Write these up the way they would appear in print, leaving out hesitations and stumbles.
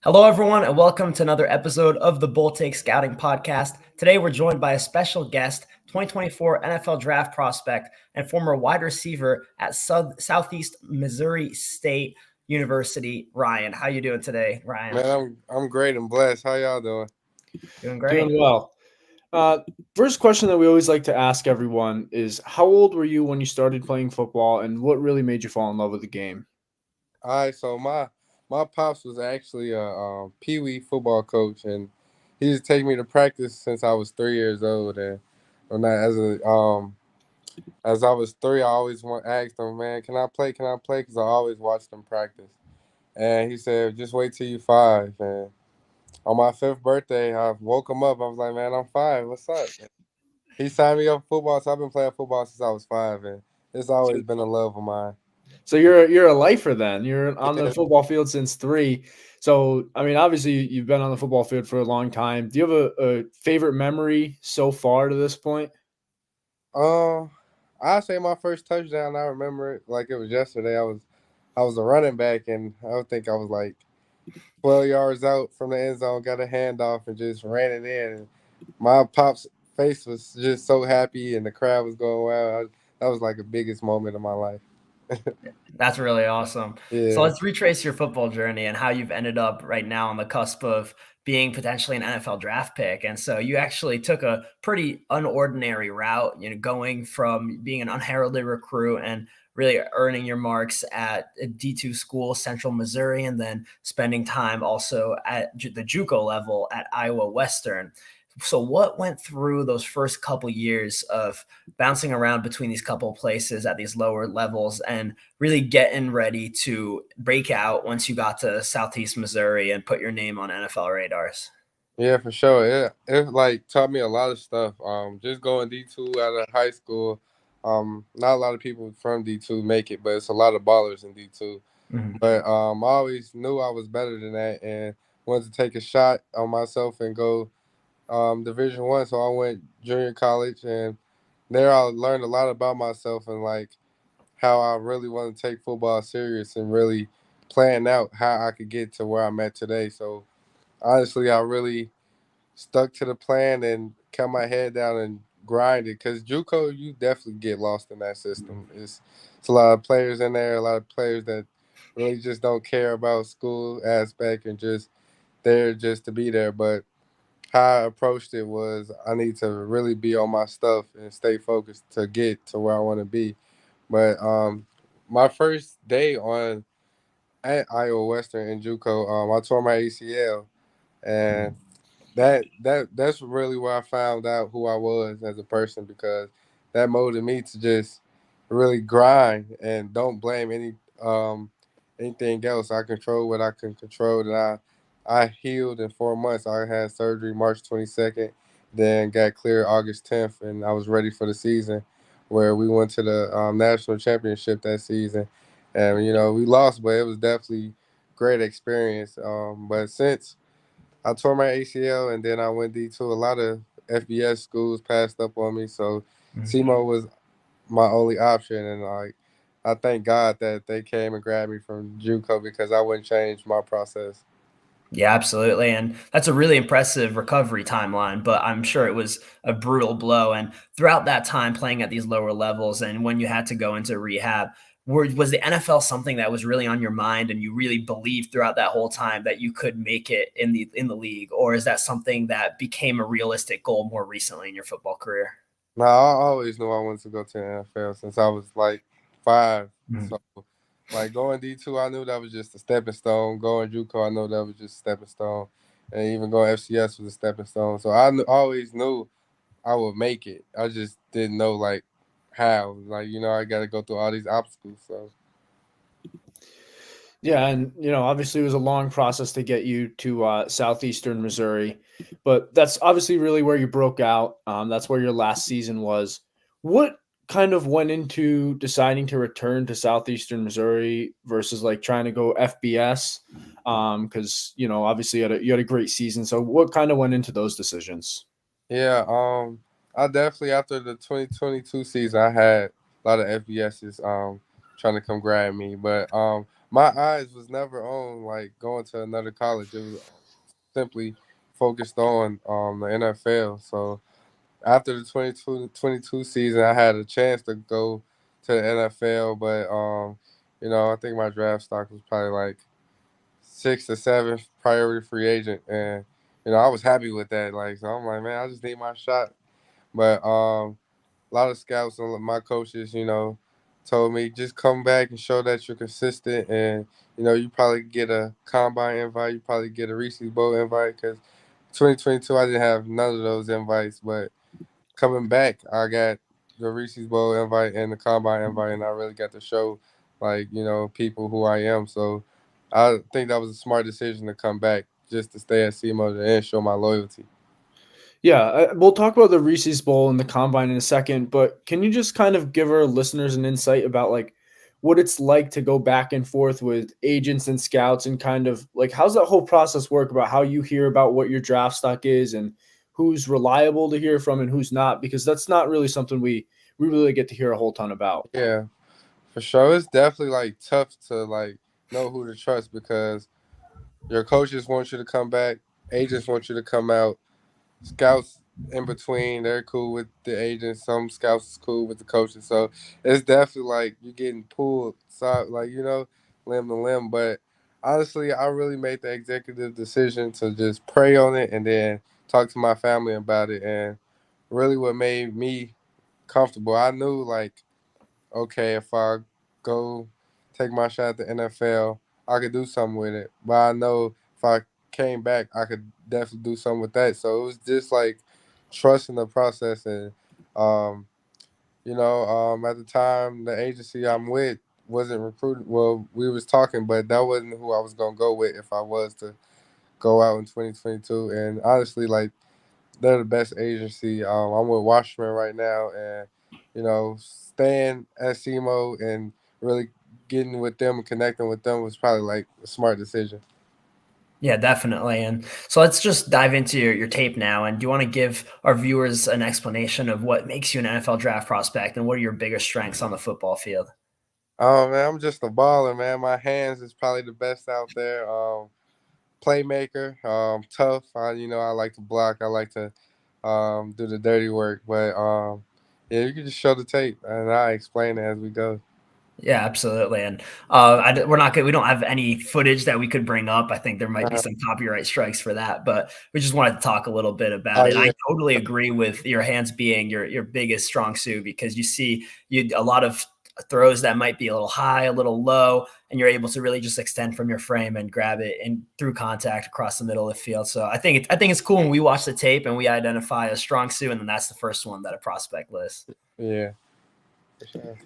Hello, everyone, and welcome to another episode of the Bull Take Scouting Podcast. Today, we're joined by a special guest, 2024 NFL Draft prospect and former wide receiver at Southeast Missouri State University, Ryan. How you doing today, Ryan? Man, I'm great and blessed. How y'all doing? Doing great. Doing well. First question that we always like to ask everyone is, how old were you when you started playing football, and what really made you fall in love with the game? All right, so my pops was actually a pee wee football coach, and he used to take me to practice since I was 3 years old. And when I as I was three, I always asked him, man, can I play? Can I play? Because I always watched him practice. And he said, just wait till you 5. And on my 5th birthday, I woke him up. I was like, man, I'm 5. What's up? He signed me up for football, so I've been playing football since I was 5, and it's So, always been a love of mine. so you're a lifer then. You're on the Yeah. football field since 3. So I mean, obviously you've been on the football field for a long time. Do you have a favorite memory so far to this point? Um, I say my first touchdown. I remember it like it was yesterday. I was a running back, and I think I was like 12 yards out from the end zone, got a handoff, and just ran it in. And my pop's face was just so happy, and the crowd was going wild. That was like the biggest moment of my life. That's really awesome. So Yeah. let's retrace your football journey and how you've ended up right now on the cusp of being potentially an NFL draft pick. And so you actually took a pretty unordinary route, going from being an unheralded recruit and really earning your marks at a D2 school, Central Missouri, and then spending time also at the JUCO level at Iowa Western. So what went through those first couple years of bouncing around between these couple of places at these lower levels and really getting ready to break out once you got to Southeast Missouri and put your name on NFL radars? Yeah, for sure. It like taught me a lot of stuff. Just going D2 out of high school. Not a lot of people from D2 make it, but it's a lot of ballers in D2. Mhm. But I always knew I was better than that, and wanted to take a shot on myself and go Division One. So I went junior college, and there I learned a lot about myself and like how I really want to take football serious and really plan out how I could get to where I'm at today. So honestly, I really stuck to the plan and kept my head down and grinded. Because JUCO, you definitely get lost in that system. It's a lot of players in there, a lot of players that really just don't care about school aspect and just there just to be there. But how I approached it was I need to really be on my stuff and stay focused to get to where I want to be. But my first day on at Iowa Western in JUCO, I tore my ACL, and that's really where I found out who I was as a person because that motivated me to just really grind and don't blame anything else. I control what I can control, and I healed in 4 months. I had surgery March 22nd, then got cleared August 10th, and I was ready for the season. Where we went to the national championship that season, and we lost, but it was definitely great experience. But since I tore my ACL and then I went D2. A lot of FBS schools passed up on me, so Mhm. SEMO was my only option. And like, I thank God that they came and grabbed me from JUCO because I wouldn't change my process. Yeah, absolutely. And that's a really impressive recovery timeline, but I'm sure it was a brutal blow. And throughout that time playing at these lower levels and when you had to go into rehab, was the NFL something that was really on your mind and you really believed throughout that whole time that you could make it in the league? Or is that something that became a realistic goal more recently in your football career? Now I always knew I wanted to go to the NFL since I was like 5. Mhm. So like going D2, I knew that was just a stepping stone. Going JUCO, I know that was just a stepping stone, and even going FCS was a stepping stone. So always knew I would make it. I just didn't know like how. Like I got to go through all these obstacles. So Yeah, and obviously it was a long process to get you to Southeastern Missouri, but that's obviously really where you broke out. That's where your last season was. What kind of went into deciding to return to Southeastern Missouri versus like trying to go FBS? Because obviously you had a great season. So what kind of went into those decisions? yeah, I definitely after the 2022 season, I had a lot of FBSs trying to come grab me, but my eyes was never on like going to another college. It was simply focused on the NFL. So after the 22 season, I had a chance to go to the NFL, but I think my draft stock was probably like sixth or seventh priority free agent, and I was happy with that. Like, so I'm like, man, I just need my shot. But a lot of scouts and my coaches, told me just come back and show that you're consistent, and you probably get a combine invite, you probably get a Reese's Bowl invite because 2022 I didn't have none of those invites, but coming back I got the Reese's Bowl invite and the combine invite, and I really got to show like people who I am. So I think that was a smart decision to come back just to stay at SEMO and show my loyalty. Yeah, we'll talk about the Reese's Bowl and the combine in a second, but can you just kind of give our listeners an insight about like what it's like to go back and forth with agents and scouts and kind of like how's that whole process work about how you hear about what your draft stock is and who's reliable to hear from and who's not? Because that's not really something we really get to hear a whole ton about. Yeah, for sure. It's definitely like tough to like know who to trust because your coaches want you to come back, agents want you to come out, scouts in between, they're cool with the agents. Some scouts is cool with the coaches. So it's definitely like you're getting pulled side like, limb to limb. But honestly, I really made the executive decision to just pray on it and then talk to my family about it. And really what made me comfortable, I knew like okay, if I go take my shot at the NFL, I could do something with it. But I know if I came back, I could definitely do something with that. So it was just like trusting the process. And, um, at the time, the agency I'm with wasn't recruiting. Well, we was talking, but that wasn't who I was going to go with if I was to go out in 2022. And honestly, like, they're the best agency. I'm with Washington right now, and staying at SEMO and really getting with them and connecting with them was probably like a smart decision. Yeah, definitely. And so let's just dive into your tape now. And do you want to give our viewers an explanation of what makes you an NFL draft prospect and what are your biggest strengths on the football field? Oh man, I'm just a baller, man. My hands is probably the best out there. Playmaker, tough. I like to block. I like to do the dirty work. But yeah, you can just show the tape, and I explain it as we go. Yeah, absolutely. And we're not good. We don't have any footage that we could bring up. I think there might be Uh, some copyright strikes for that, but we just wanted to talk a little bit about oh it. I yeah, totally agree with your hands being your biggest strong suit because you see a lot of throws that might be a little high, a little low, and you're able to really just extend from your frame and grab it and through contact across the middle of the field. So I think it's cool when we watch the tape and we identify a strong suit, and then that's the first one that a prospect lists. yeah, for sure.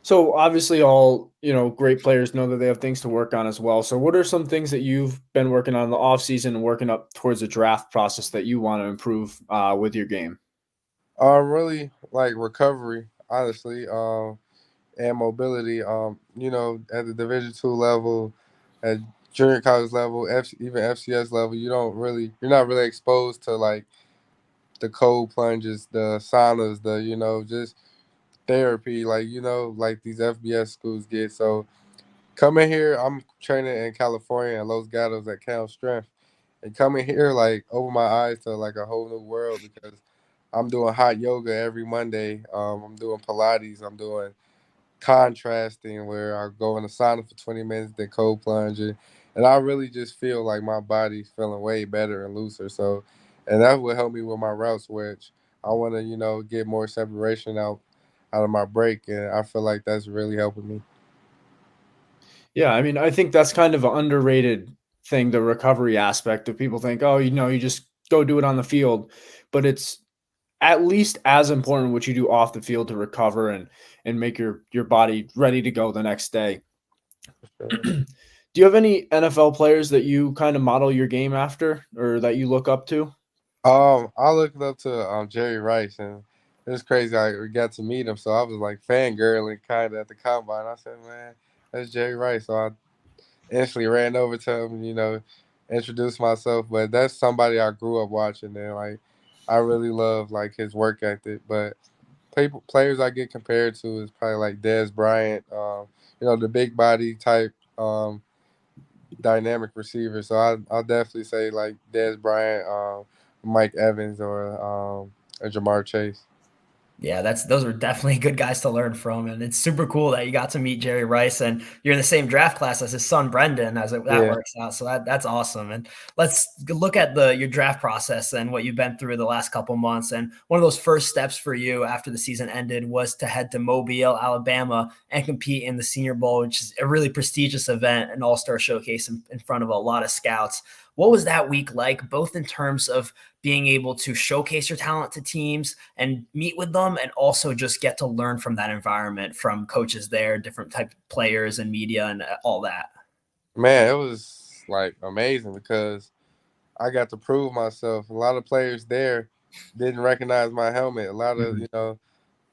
So obviously all, great players know that they have things to work on as well. So what are some things that you've been working on in the off season and working up towards the draft process that you want to improve with your game? Really like recovery, honestly, and mobility. At the Division 2 level, at junior college level, even FCS level, you're not really exposed to like the cold plunges, the saunas, the just therapy, like like these FBS schools get. So coming here, I'm training in California in Los Gatos at Cal Strength, and coming here like opened my eyes to like a whole new world because I'm doing hot yoga every Monday. I'm doing Pilates. I'm doing contrasting where I go in the sauna for 20 minutes, then cold plunging. And I really just feel like my body's feeling way better and looser. So, and that will help me with my route switch. I want to, get more separation out of my break. And I feel like that's really helping me. Yeah, I mean, I think that's kind of an underrated thing, the recovery aspect of people think, oh, you just go do it on the field, but it's at least as important what you do off the field to recover and make your body ready to go the next day. Do you have any NFL players that you kind of model your game after or that you look up to? I looked up to Jerry Rice, and it was crazy. I got to meet him, so I was like fangirling kind of at the combine. I said, "Man, that's Jerry Rice." So I instantly ran over to him, introduced myself. But that's somebody I grew up watching, and like I really love like his work ethic. But players I get compared to is probably like Dez Bryant, the big body type dynamic receivers. So I'll definitely say like Dez Bryant, Mike Evans, or Jamar Chase. Yeah, those are definitely good guys to learn from, and it's super cool that you got to meet Jerry Rice, and you're in the same draft class as his son Brendan, that Yeah. works out. So that's awesome. And let's look at your draft process and what you've been through the last couple months. And one of those first steps for you after the season ended was to head to Mobile, Alabama, and compete in the Senior Bowl, which is a really prestigious event, an all-star showcase in front of a lot of scouts. What was that week like, both in terms of being able to showcase your talent to teams and meet with them, and also just get to learn from that environment from coaches there, different type of players and media and all that? Man, it was like amazing because I got to prove myself. A lot of players there didn't recognize my helmet. A lot of, Mhm.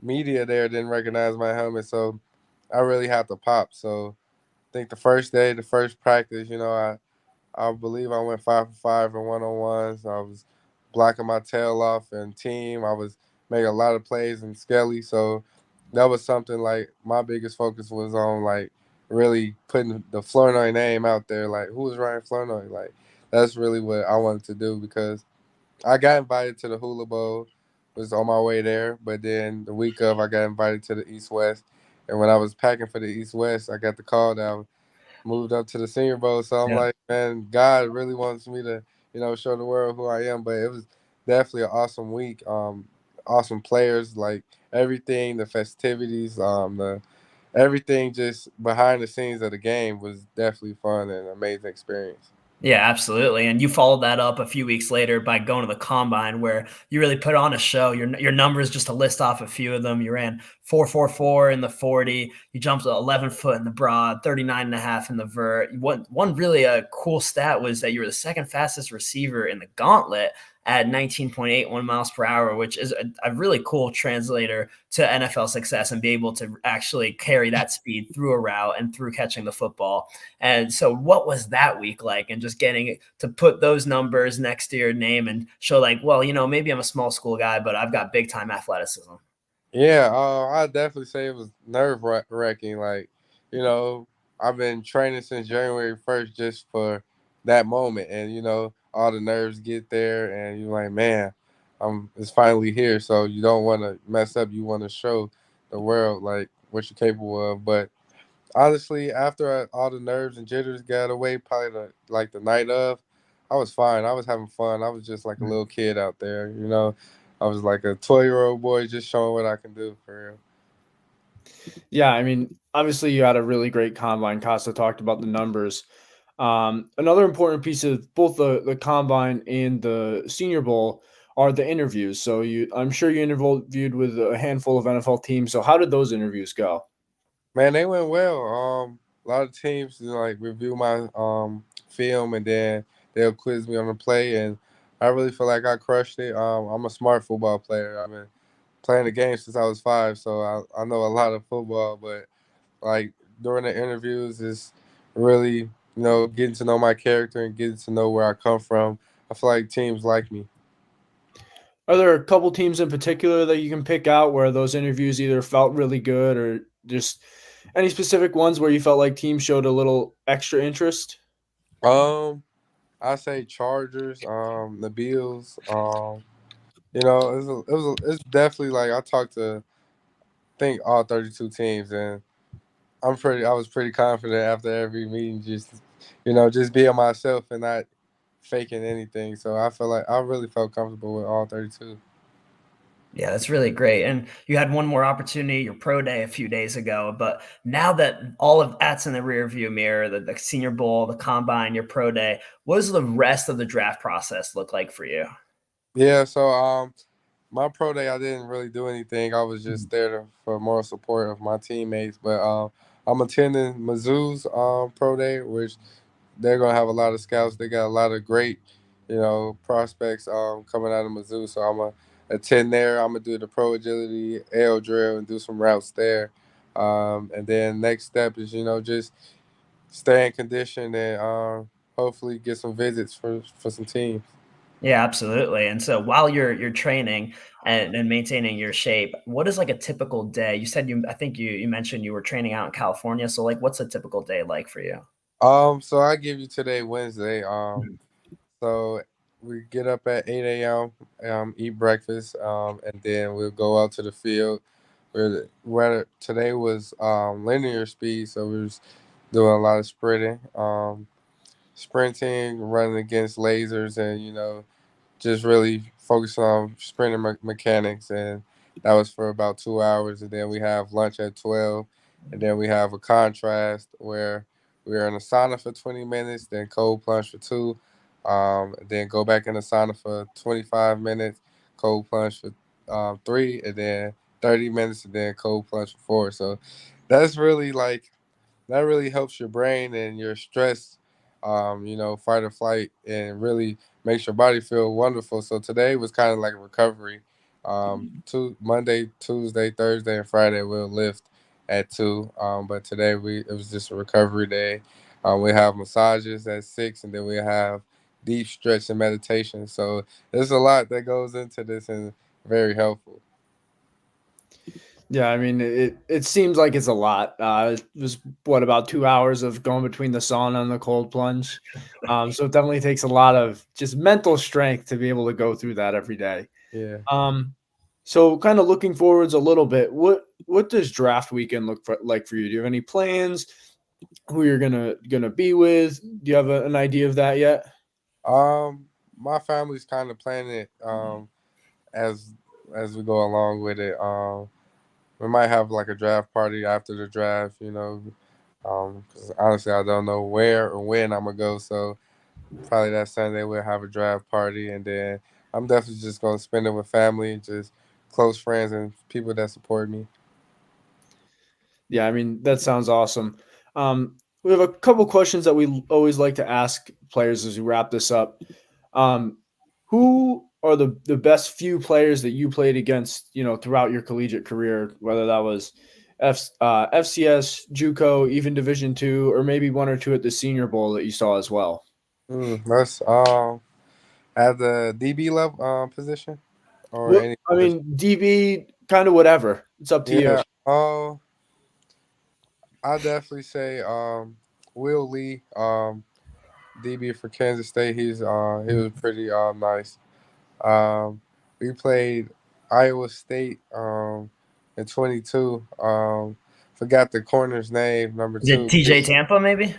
media there didn't recognize my helmet. So I really had to pop. So I think the first day, the first practice, I believe I went 5 for 5 in one-on-ones. I was blocking my tail off and team. I was making a lot of plays in Skelly. So that was something like my biggest focus was on like really putting the Flournoy name out there. Like, who is Ryan Flournoy? Like, that's really what I wanted to do because I got invited to the Hula Bowl, was on my way there, but then the week of I got invited to the East West. And when I was packing for the East West, I got the call that I moved up to the Senior Bowl. So I'm Yeah. like, man, God really wants me to, show the world who I am. But it was definitely an awesome week. Awesome players, like everything, the festivities, the everything just behind the scenes of the game was definitely fun and amazing experience. Yeah, absolutely. And you followed that up a few weeks later by going to the combine where you really put on a show. Your numbers, just to list off a few of them, you ran 4.44 in the 40, you jumped 11 foot in the broad, 39.5 in the vert. One really cool stat was that you were the second fastest receiver in the gauntlet at 19.81 miles per hour, which is a really cool translator to NFL success, and be able to actually carry that speed through a route and through catching the football. And so what was that week like? And just getting to put those numbers next to your name and show like, well, maybe I'm a small school guy, but I've got big time athleticism. Yeah, I definitely say it was nerve wracking. Like, you know, I've been training since January 1st just for that moment, and all the nerves get there, and you're like, man, it's finally here. So you don't want to mess up. You want to show the world like what you're capable of. But honestly, after all the nerves and jitters got away, probably the night of, I was fine. I was having fun. I was just like a little kid out there. I was like a 12-year-old boy just showing what I can do for real. Yeah, I mean, obviously you had a really great combine. Costa talked about the numbers. Another important piece of both the combine and the Senior Bowl are the interviews. So I'm sure you interviewed with a handful of NFL teams. So how did those interviews go? Man, they went well. A lot of teams like review my film and then they'll quiz me on the play, and I really feel like I crushed it. I'm a smart football player. I've been playing the game since I was 5, so I know a lot of football. But like during the interviews, is really getting to know my character and getting to know where I come from. I feel like teams like me. Are there a couple teams in particular that you can pick out where those interviews either felt really good, or just any specific ones where you felt like teams showed a little extra interest? Um, I say Chargers, the Bills. It's definitely like I talked to think all 32 teams, and I was pretty confident after every meeting, just being myself and not faking anything. So I feel like I really felt comfortable with all 32. Yeah, that's really great. And you had one more opportunity, your pro day a few days ago. But now that all of that's in the rear view mirror, the Senior Bowl, the combine, your pro day, what does the rest of the draft process look like for you? Yeah, so my pro day I didn't really do anything. I was just there for more support of my teammates. But I'm attending Mizzou's pro day, which they're gonna have a lot of scouts. They got a lot of great, prospects coming out of Mizzou. So I'm gonna attend there. I'm gonna do the pro agility, L drill, and do some routes there. And then next step is just stay in condition and hopefully get some visits for some teams. Yeah, absolutely. And so while you're training and maintaining your shape, what is like a typical day? You said I think you mentioned you were training out in California. So like what's a typical day like for you? So I give you today Wednesday. So we get up at 8 a.m. Eat breakfast, and then we'll go out to the field. Where today was linear speed, so we was doing a lot of sprinting, running against lasers, and just really focusing on sprinting mechanics, and that was for about 2 hours. And then we have lunch at 12, and then we have a contrast where we are in a sauna for 20 minutes, then cold plunge for two, then go back in the sauna for 25 minutes, cold plunge for three, and then 30 minutes, and then cold plunge for four. So that's really like that really helps your brain and your stress, fight or flight, and really makes your body feel wonderful. So today was kind of like a recovery. Monday, Tuesday, Thursday, and Friday we'll lift at 2. But today it was just a recovery day. We have massages at 6, and then we have deep stretch and meditation. So there's a lot that goes into this, and very helpful. Yeah, I mean, it seems like it's a lot. It was what, about 2 hours of going between the sauna and the cold plunge. So it definitely takes a lot of just mental strength to be able to go through that every day. Yeah. Um, so kind of looking forwards a little bit, what does draft weekend like for you? Do you have any plans? Who you're gonna be with? Do you have an idea of that yet? My family's kind of planning it. As we go along with it. We might have like a draft party after the draft, 'cause honestly, I don't know where or when I'm gonna go. So probably that Sunday we'll have a draft party, and then I'm definitely just gonna spend it with family, just close friends and people that support me. Yeah, I mean, that sounds awesome. We have a couple questions that we always like to ask players as we wrap this up. Um, who are the best few players that you played against, throughout your collegiate career, whether that was FCS, JUCO, even Division two, or maybe one or two at the Senior Bowl that you saw as well? Let's at the DB level position or What any I position. mean, DB, kind of whatever. It's up to you. Yeah. I definitely say Will Lee. DB for Kansas State. He was pretty nice. Um, we played Iowa State in 22. Forgot the corner's name, number Is it two. TJ Tampa maybe?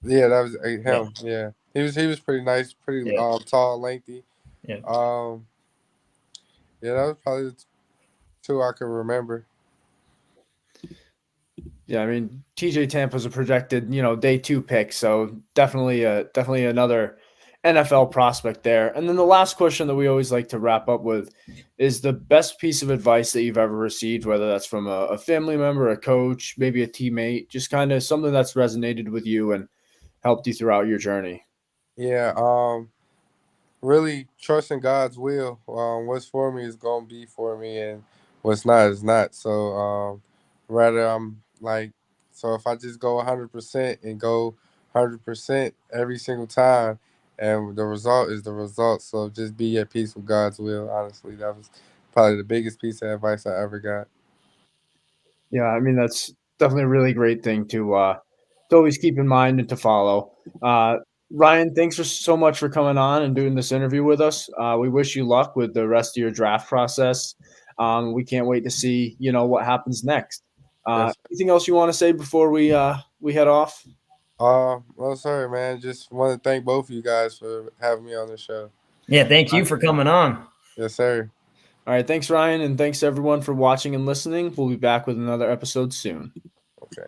Yeah, that was Yeah, him. Yeah, he was pretty nice, pretty yeah, tall, lengthy. yeah. Um, yeah, that was probably the two I can remember. Yeah, I mean, TJ Tampa's a projected, day two pick, so definitely another NFL prospect there. And then the last question that we always like to wrap up with is the best piece of advice that you've ever received, whether that's from a family member, a coach, maybe a teammate, just kind of something that's resonated with you and helped you throughout your journey. Yeah. Really trusting God's will. What's for me is gonna be for me, and what's not is not. So rather I'm like, so if I just go 100% and go 100% every single time, and the result is the result. So just be at peace with God's will. Honestly, that was probably the biggest piece of advice I ever got. Yeah, I mean, that's definitely a really great thing to always keep in mind and to follow. Uh, Ryan, thanks for so much for coming on and doing this interview with us. We wish you luck with the rest of your draft process. We can't wait to see, what happens next. Yes. Anything else you want to say before we head off? Well, sorry, man. Just want to thank both of you guys for having me on the show. Yeah, thank you for coming on. Yes, sir. All right, thanks, Ryan, and thanks everyone for watching and listening. We'll be back with another episode soon. Okay.